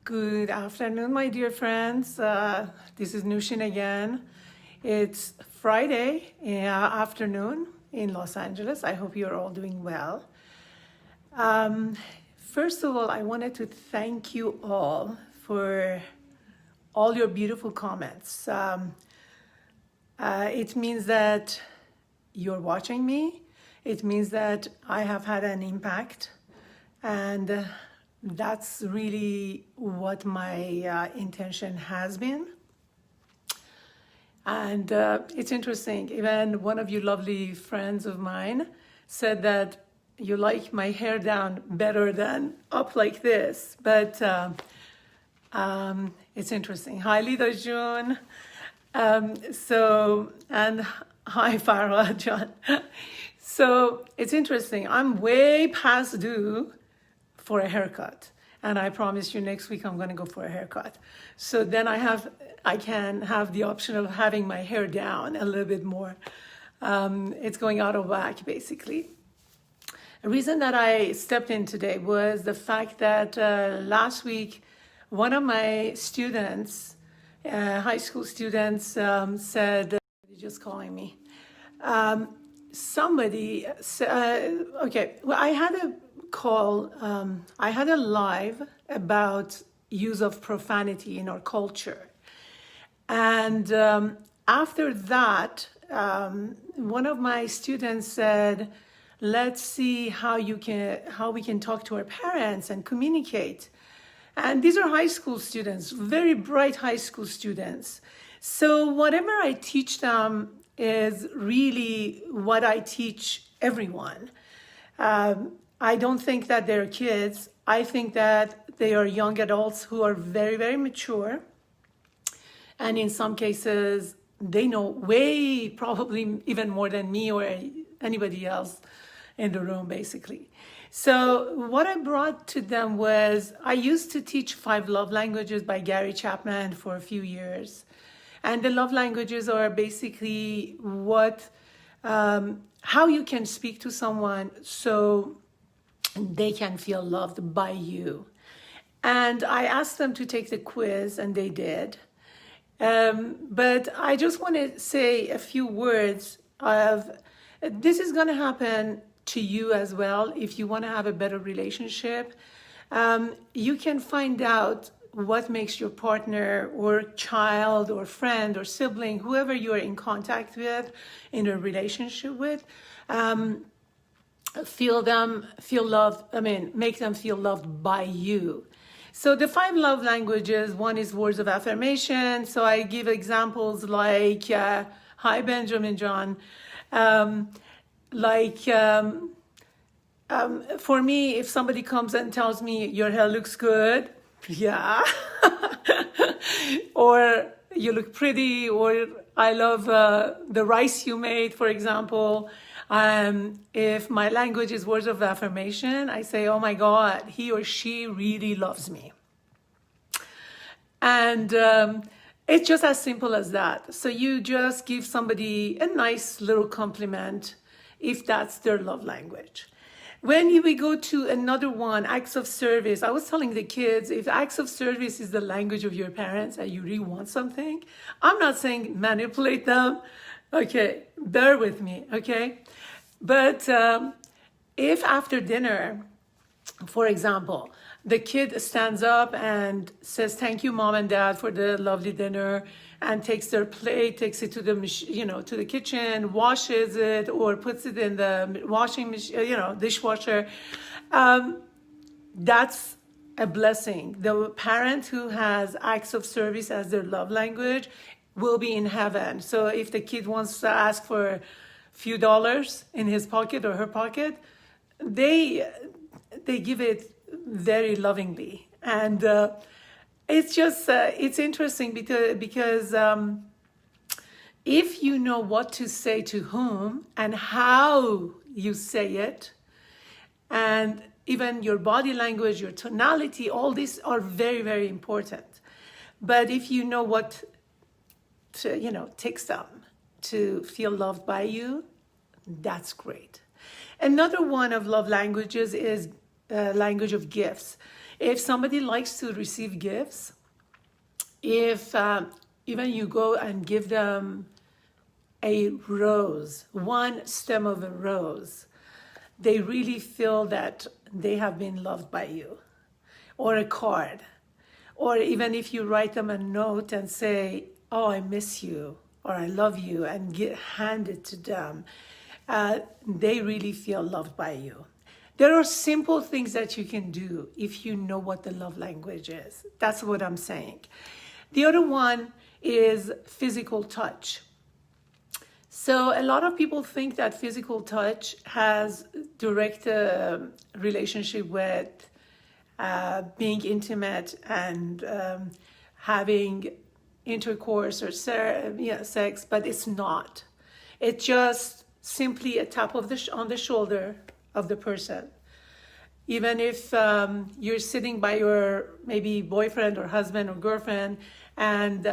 Good afternoon, my dear friends. This is Nushin again. It's Friday afternoon in Los Angeles. I hope you're all doing well. First of all, I wanted to thank you all for all your beautiful comments. It means that you're watching me. It means that I have had an impact, and that's really what my intention has been. And it's interesting, even one of you lovely friends of mine said that you like my hair down better than up like this. But it's interesting. Hi, Lida June. And hi, Farah John. So it's interesting. I'm way past due for a haircut, and I promise you next week I'm going to go for a haircut. So then I can have the option of having my hair down a little bit more. It's going out of whack, basically. The reason that I stepped in today was the fact that last week one of my students, high school students, said, just calling me. Somebody said, okay, well, I had a call, I had a live about use of profanity in our culture. And after that, one of my students said, let's see how we can talk to our parents and communicate. And these are high school students, very bright high school students. So whatever I teach them is really what I teach everyone. I don't think that they're kids. I think that they are young adults who are very, very mature. And in some cases, they know way, probably even more than me or anybody else in the room, basically. So what I brought to them was, I used to teach 5 love languages by Gary Chapman for a few years. And the love languages are basically how you can speak to someone so they can feel loved by you. And I asked them to take the quiz, and they did. But I just want to say a few words of, this is going to happen to you as well. If you want to have a better relationship, you can find out what makes your partner or child or friend or sibling, whoever you are in contact with, in a relationship with, make them feel loved by you. So the 5 love languages, one is words of affirmation. So I give examples like, hi, Benjamin John. For me, if somebody comes and tells me your hair looks good, yeah. Or you look pretty, or I love the rice you made, for example. If my language is words of affirmation, I say, oh my God, he or she really loves me. And it's just as simple as that. So you just give somebody a nice little compliment if that's their love language. When we go to another one, acts of service, I was telling the kids, if acts of service is the language of your parents and you really want something, I'm not saying manipulate them. Okay, bear with me, okay? But if after dinner, for example, the kid stands up and says, thank you, Mom and Dad, for the lovely dinner, and takes their plate, takes it to the, to the kitchen, washes it, or puts it in the washing machine, dishwasher, that's a blessing. The parent who has acts of service as their love language will be in heaven. So if the kid wants to ask for a few dollars in his pocket or her pocket, they give it very lovingly. And it's just, it's interesting because if you know what to say to whom and how you say it, and even your body language, your tonality, all these are very, very important. But if you know what takes them to feel loved by you, that's great. Another one of love languages is language of gifts. If somebody likes to receive gifts, if even you go and give them a rose, one stem of a rose, they really feel that they have been loved by you. Or a card. Or even if you write them a note and say, oh, I miss you, or I love you, and hand it to them, they really feel loved by you. There are simple things that you can do if you know what the love language is. That's what I'm saying. The other one is physical touch. So a lot of people think that physical touch has direct relationship with being intimate and having intercourse or sex, but it's not. It's just simply a tap of on the shoulder of the person. Even if you're sitting by your maybe boyfriend or husband or girlfriend and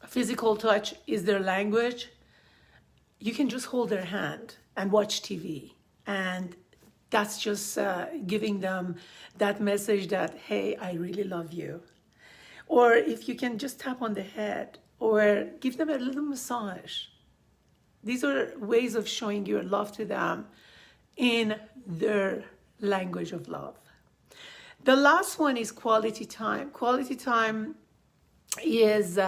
physical touch is their language, you can just hold their hand and watch TV. And that's just giving them that message that, hey, I really love you. Or if you can just tap on the head or give them a little massage. These are ways of showing your love to them in their language of love. The last one is quality time. Quality time is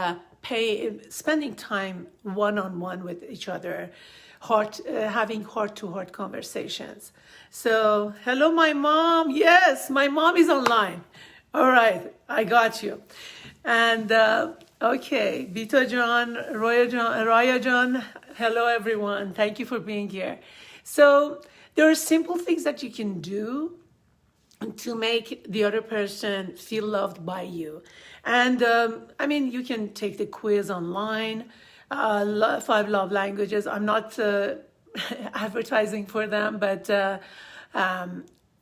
spending time one-on-one with each other, having heart-to-heart conversations. So, hello, my mom. Yes, my mom is online. All right, I got you. And okay, Vito John, Raya John, hello, everyone. Thank you for being here. So, there are simple things that you can do to make the other person feel loved by you. And I mean, you can take the quiz online, 5 love languages. I'm not advertising for them, but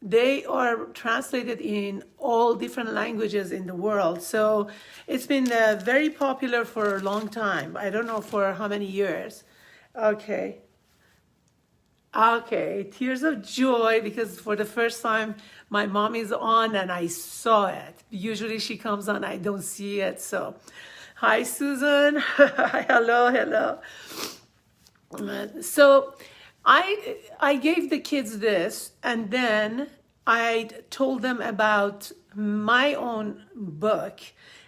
they are translated in all different languages in the world. So it's been very popular for a long time. I don't know for how many years. Okay, tears of joy, because for the first time my mom is on and I saw it. Usually she comes on, I don't see it. So, hi Susan, hello. So I gave the kids this, and then I told them about my own book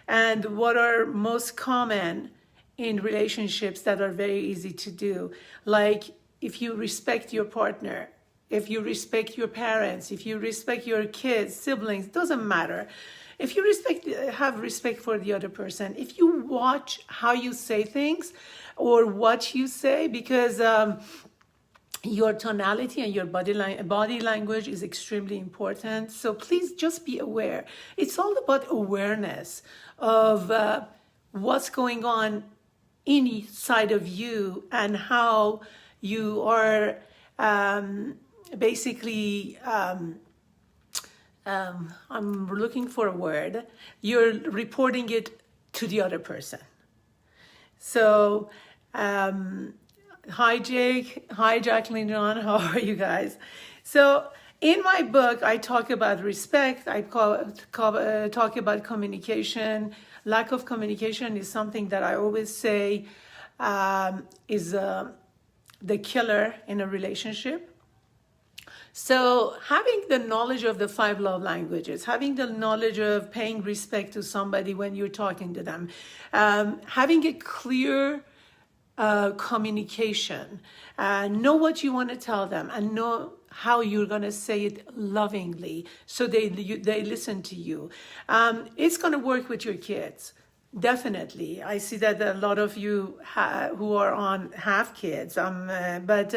and what are most common in relationships that are very easy to do, like if you respect your partner, if you respect your parents, if you respect your kids, siblings, doesn't matter. If you have respect for the other person, if you watch how you say things or what you say, because your tonality and your body language is extremely important. So please just be aware. It's all about awareness of what's going on inside of you and how you are basically, I'm looking for a word, you're reporting it to the other person. So, hi Jake, hi Jacqueline John, how are you guys? So in my book, I talk about respect, I talk about communication. Lack of communication is something that I always say is the killer in a relationship. So having the knowledge of the 5 love languages, having the knowledge of paying respect to somebody when you're talking to them, having a clear communication, know what you want to tell them and know how you're going to say it lovingly so they listen to you. It's going to work with your kids. Definitely. I see that a lot of you who are on have kids. But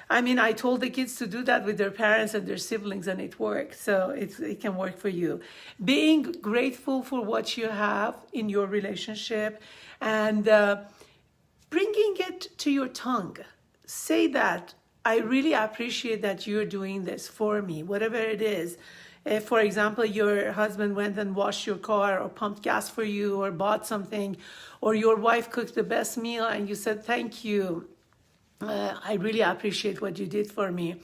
I mean, I told the kids to do that with their parents and their siblings, and it works. So it can work for you. Being grateful for what you have in your relationship and bringing it to your tongue. Say that, I really appreciate that you're doing this for me, whatever it is. If, for example, your husband went and washed your car or pumped gas for you or bought something, or your wife cooked the best meal and you said, thank you, I really appreciate what you did for me.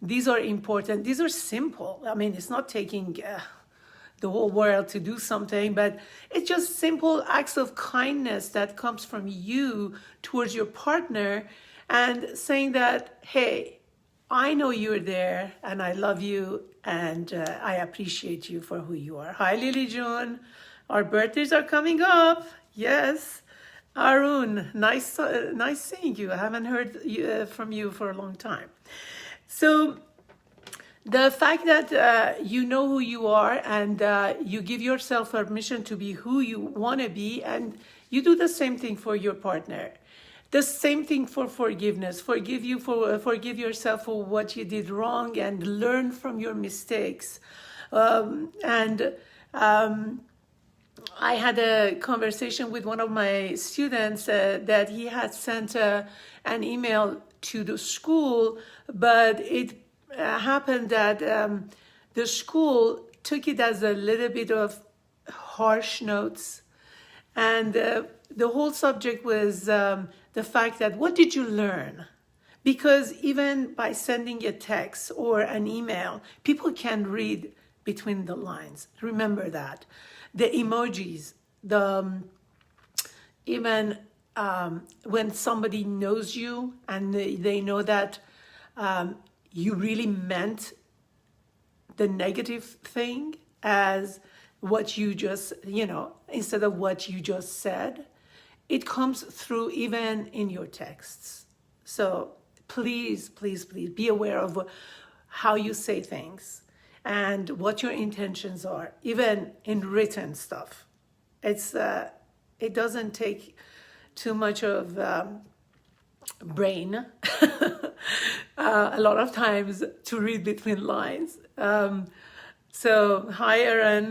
These are important. These are simple. I mean, it's not taking the whole world to do something, but it's just simple acts of kindness that comes from you towards your partner, and saying that, hey, I know you're there and I love you, and I appreciate you for who you are. Hi, Lily June. Our birthdays are coming up. Yes. Arun, nice seeing you. I haven't heard from you for a long time. So the fact that you know who you are, and you give yourself permission to be who you want to be, and you do the same thing for your partner. The same thing for forgiveness. Forgive yourself for what you did wrong, and learn from your mistakes. I had a conversation with one of my students that he had sent an email to the school, but it happened that the school took it as a little bit of harsh notes, and the whole subject was the fact that, what did you learn? Because even by sending a text or an email, people can read between the lines. Remember that. The emojis, even when somebody knows you and they know that you really meant the negative thing as what you just, instead of what you just said, it comes through even in your texts. So please, please, please be aware of how you say things and what your intentions are, even in written stuff. It doesn't take too much of brain a lot of times to read between lines. So hi, Arun.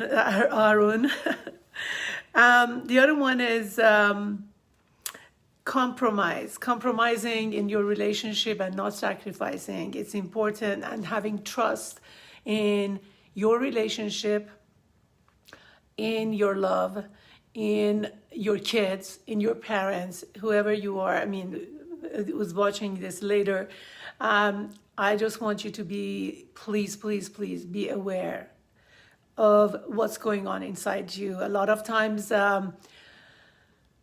The other one is compromising in your relationship and not sacrificing. It's important, and having trust in your relationship, in your love, in your kids, in your parents, whoever you are. I mean, I was watching this later. I just want you to be, please, please, please be aware of what's going on inside you. A lot of times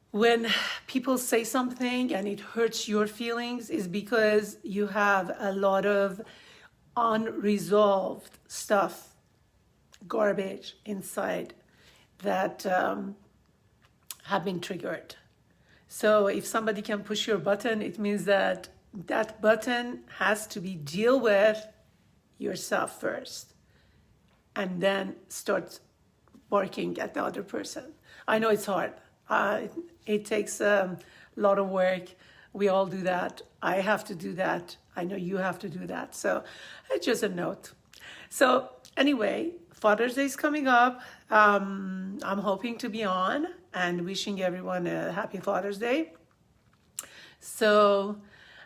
when people say something and it hurts your feelings, is because you have a lot of unresolved stuff, garbage inside that have been triggered. So if somebody can push your button, it means that that button has to be deal with yourself first, and then start barking at the other person. I know it's hard. It takes a lot of work. We all do that. I have to do that. I know you have to do that. So it's just a note. So anyway, Father's Day is coming up. I'm hoping to be on and wishing everyone a happy Father's Day. So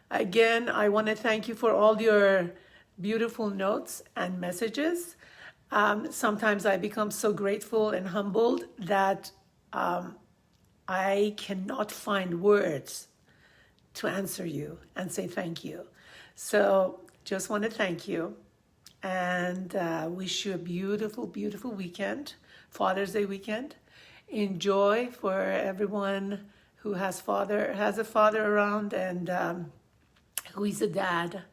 again, I want to thank you for all your beautiful notes and messages. Sometimes I become so grateful and humbled that I cannot find words to answer you and say thank you. So just want to thank you, and wish you a beautiful, beautiful weekend, Father's Day weekend. Enjoy for everyone who has a father around, and who is a dad.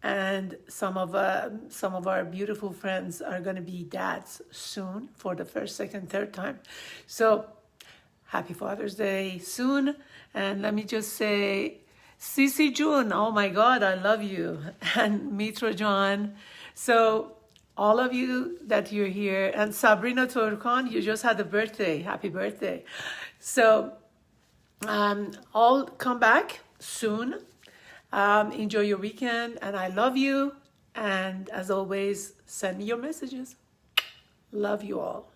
And some of our beautiful friends are going to be dads soon for the first, second, third time. So happy Father's Day soon. And let me just say, Cici June, oh my God, I love you. And Mitra John. So all of you that you're here, and Sabrina Turkan, you just had a birthday. Happy birthday. So I'll come back soon. Enjoy your weekend, and I love you. And as always, send me your messages. Love you all.